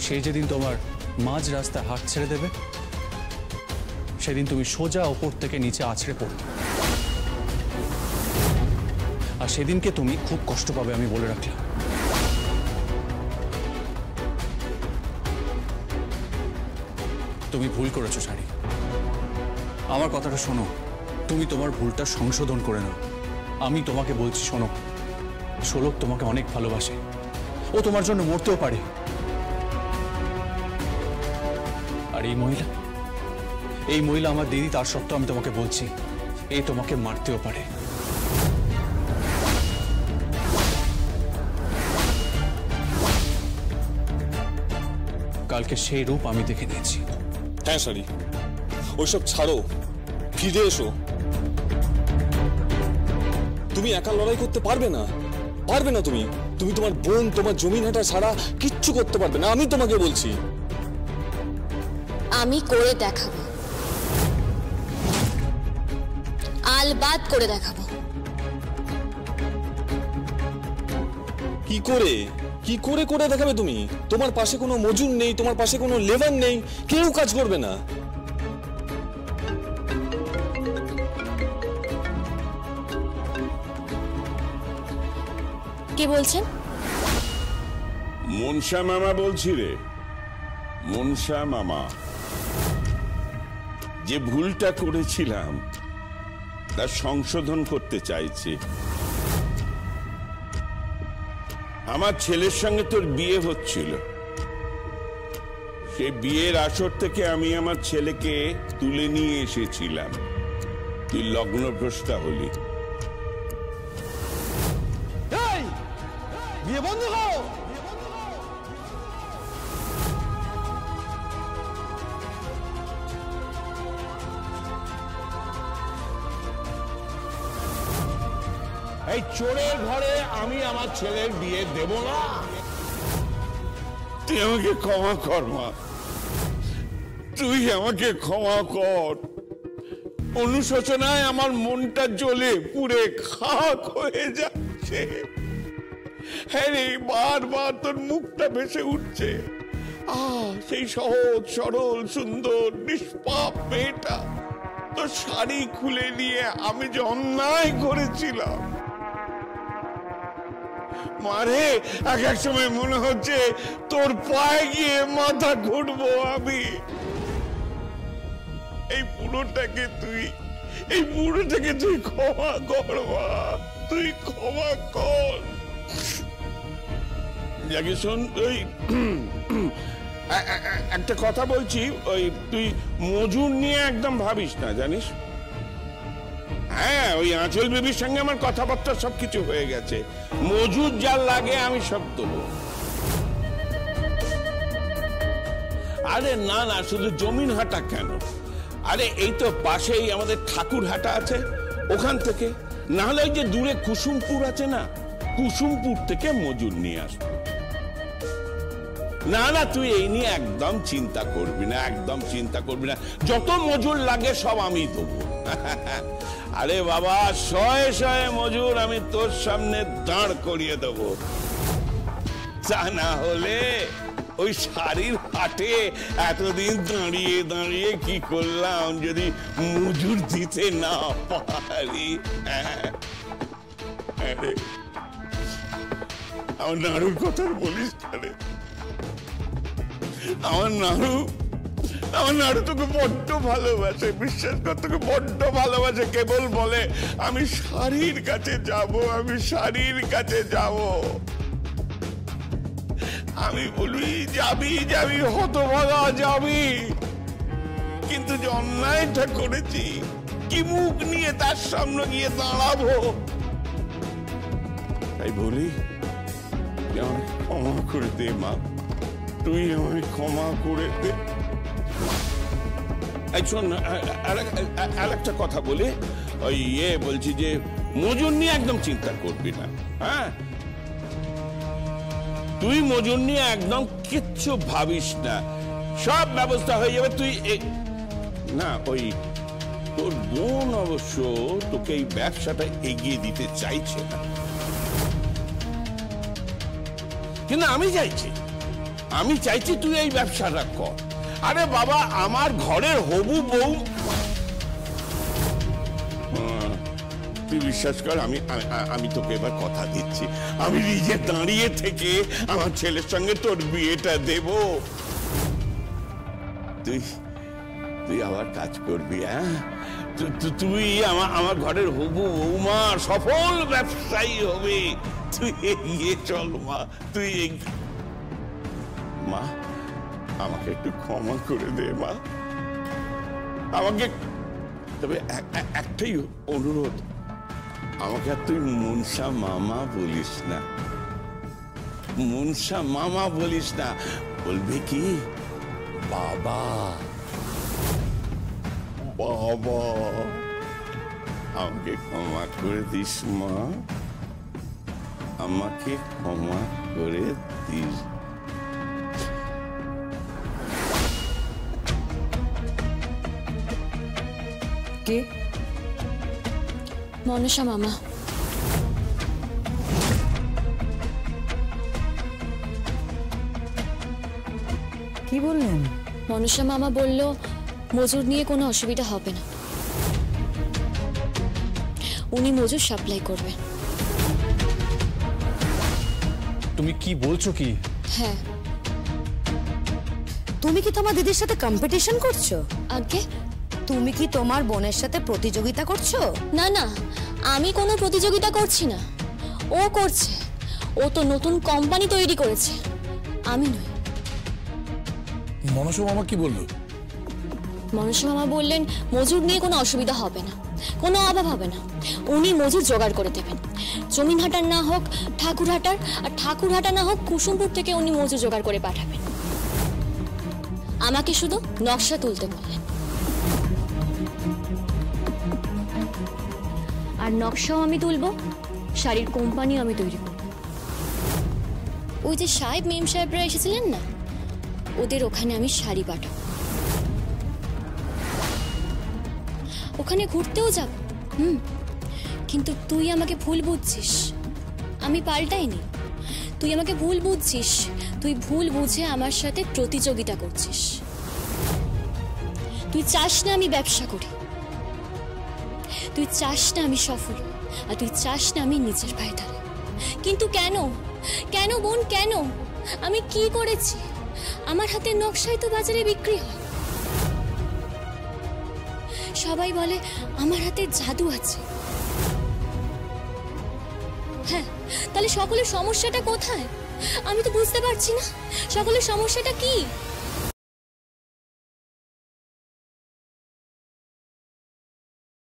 সেই যেদিন তোমার মাঝ রাস্তায় হাত ছেড়ে দেবে সেদিন তুমি সোজা ওপর থেকে নিচে আছড়ে পড়বে, আর সেদিনকে তুমি খুব কষ্ট পাবে, আমি বলে রাখলাম। তুমি ভুল করেছো শাড়ি, আমার কথাটা শোনো। তুমি তোমার ভুলটা সংশোধন করে নাও। আমি তোমাকে বলছি শোনো, শোলক তোমাকে অনেক ভালোবাসে, ও তোমার জন্য মরতেও পারে। আর এই মহিলা আমার দিদি, তার সত্ত্বেও আমি তোমাকে বলছি এ তোমাকে মারতেও পারে। কালকে সেই রূপ আমি দেখে নিয়েছি। হ্যাঁ শাড়ি, ওইসব ছাড়ো, ফিরে এসো। তুমি একা লড়াই করতে পারবে না, তুমি তোমার বোন, তোমার জমিন হাঁটা ছাড়া কিচ্ছু করতে পারবে না, আমি তোমাকে বলছি। আমি করে দেখাবো, আলবাদ করে দেখাবো। কি করে করে দেখাবে তুমি? তোমার পাশে কোনো মজুর নেই, তোমার পাশে কোনো লেবার নেই, কেউ কাজ করবে না। কে বলছেন? মনসা মামা বলছি রে, মনসা মামা। যে ভুলটা করেছিলাম তা সংশোধন করতে চাইছি। আমার ছেলের সঙ্গে তোর বিয়ে হচ্ছিল, সেই বিয়ের আসর থেকে আমি আমার ছেলেকে তুলে নিয়ে এসেছিলাম, তুই লগ্নভ্রষ্টা হলি। বিয়ে বন্ধ করো। এই চোরের ঘরে আমি আমার ছেলের বিয়ে দেব না। তুই আমাকে ক্ষমা কর মা, তুই আমাকে ক্ষমা কর। অনুশোচনায় আমার মনটা জ্বলে পুড়ে খাক হয়ে যাচ্ছে। হ্যাঁ রে, বারবার তোর মুখটা ভেসে উঠছে। সেই সহজ সরল সুন্দর নিষ্পাপ মেয়েটা, তোর শাড়ি খুলে নিয়ে আমি যে অন্যায় করেছিলাম। মারে, এক সময় মনে হচ্ছে তোর পায়ে গিয়ে মাথা ঘুরবো আমি। এই বুড়োটাকে তুই ক্ষমা কর মা, তুই ক্ষমা কর। জাগি শোন, ওই একটা কথা বলছি, ওই তুই মজুর নিয়ে একদম ভাবিস না, জানিস? হ্যাঁ, ওই আঁচল বেবির সঙ্গে আমার কথাবার্তা সবকিছু হয়ে গেছে। মজুর যা লাগে আমি সব দেবো। আরে না না, শুধু জমিন হাটা কেন, আরে এই তো পাশেই আমাদের ঠাকুর হাটা আছে, ওখান থেকে, না হলে ওই যে দূরে কুসুমপুর আছে না, কুসুমপুর থেকে মজুর নিয়ে আসবো। না না, তুই এই নিয়ে একদম চিন্তা করবি না, একদম চিন্তা করবি না। যত মজুর লাগে সব আমি দেবো। আরে বাবা, শয়ে শয়ে মজুর আমি তোর সামনে দাঁড় করিয়ে দেবো। তা না হলে ওই শাড়ির হাটে এতদিন দাঁড়িয়ে দাঁড়িয়ে কি করলাম যদি মজুর দিতে না পারি। আমার নাড়ুর কথা বলিস রে, আমার নাড়ু তোকে বড্ড ভালোবাসে, বিশ্বাস কর, তোকে বড্ড ভালোবাসে। কেবল বলে আমি শাড়ির কাছে যাব, আমি শাড়ির কাছে যাব। আমি বলি যাবি যাবি, হতভাগা যাবি, কিন্তু যে অন্যায়টা করেছি কি মুখ নিয়ে তার সামনে গিয়ে দাঁড়াবো? তাই বলি আমাকে ক্ষমা করে দে মা, তুই আমাকে ক্ষমা করে দে। শোন, আর একটা কথা বলি, ওই বলছি যে মজুর নিয়ে একদম চিন্তা করবি না। হ্যাঁ, তুই মজুর নিয়ে একদম কিচ্ছু ভাবিস না, সব ব্যবস্থা হয়ে যাবে। তুই না, ওই তোর বোন অবশ্য তোকে এই ব্যবসাটা এগিয়ে দিতে চাইছে না, কিন্তু আমি চাইছি। আমি চাইছি তুই এই ব্যবসাটা কর। আরে বাবা, আমার ঘরের হবু বউ, তুই বিশ্বাস কর, আমি তোকে এবার কথা দিচ্ছি, আমি নিজে দাঁড়িয়ে থেকে আমার ছেলের সঙ্গে তোর বিয়েটা দেব। তুই আবার কাজ করবি, হ্যাঁ? তুই আমার ঘরের হবু বৌমা, সফল ব্যবসায়ী হবে। তুই এগিয়ে চল মা, তুই মা আমাকে একটু ক্ষমা করে দে মা, আমাকে। তবে একটাই অনুরোধ, আমাকে আর তুই মুনসা মামা বলিস না, মুনসা মামা বলিস না, বলবি কি বাবা। বাবা, আমাকে ক্ষমা করে দিস মা, আমাকে ক্ষমা করে দিস। কে? মনসা মামা। কি বললেন? মনসা মামা বলল মজুর নিয়ে কোনো অসুবিধা হবে না, উনি মজুর সাপ্লাই করবেন। তুমি কি বলছো কি? হ্যাঁ। তুমি কি তোমার দিদির সাথে কম্পিটিশন করছো? আগে তুমি কি তোমার বোনের সাথে প্রতিযোগিতা করছো? না না, আমি কোনো প্রতিযোগিতা করছি না, ও করছে। ও তো নতুন কোম্পানি তৈরি করেছে, আমি নই। মনসা মামা কি বললো? মনসা মামা বললেন মজুর নিয়ে কোনো অসুবিধা হবে না, কোনো অভাব হবে না, উনি মজুর জোগাড় করে দেবেন। জমিনহাটার না হোক ঠাকুরহাটার, আর ঠাকুরহাটা না হোক কুসুমপুর থেকে উনি মজুর জোগাড় করে পাঠাবেন। আমাকে শুধু নকশা তুলতে বললেন, আর নকশাও আমি তুলবো, শাড়ির কোম্পানিও আমি তৈরি করব। ওই যে সাহেব মেম সাহেবরা এসেছিলেন না, ওদের ওখানে আমি শাড়ি পাঠাবো, ওখানে ঘুরতেও যাব। কিন্তু তুই আমাকে ভুল বুঝছিস, আমি পাল্টাইনি। তুই আমাকে ভুল বুঝছিস, তুই ভুল বুঝে আমার সাথে প্রতিযোগিতা করছিস। তুই চাস না আমি ব্যবসা করি, তুই চাস না আমি সফল, আর তুই চাস না আমি নিজের পায়ে দাঁড়াই। কিন্তু কেন, কেন বোন, কেন? আমি কি করেছি? আমার হাতে নকশাই তো বাজারে বিক্রি হয়। সবাই বলে আমার হাতে জাদু আছে। হ্যাঁ, তাহলে সকলের সমস্যাটা কোথায়? আমি তো বুঝতে পারছি না সকলের সমস্যাটা কি।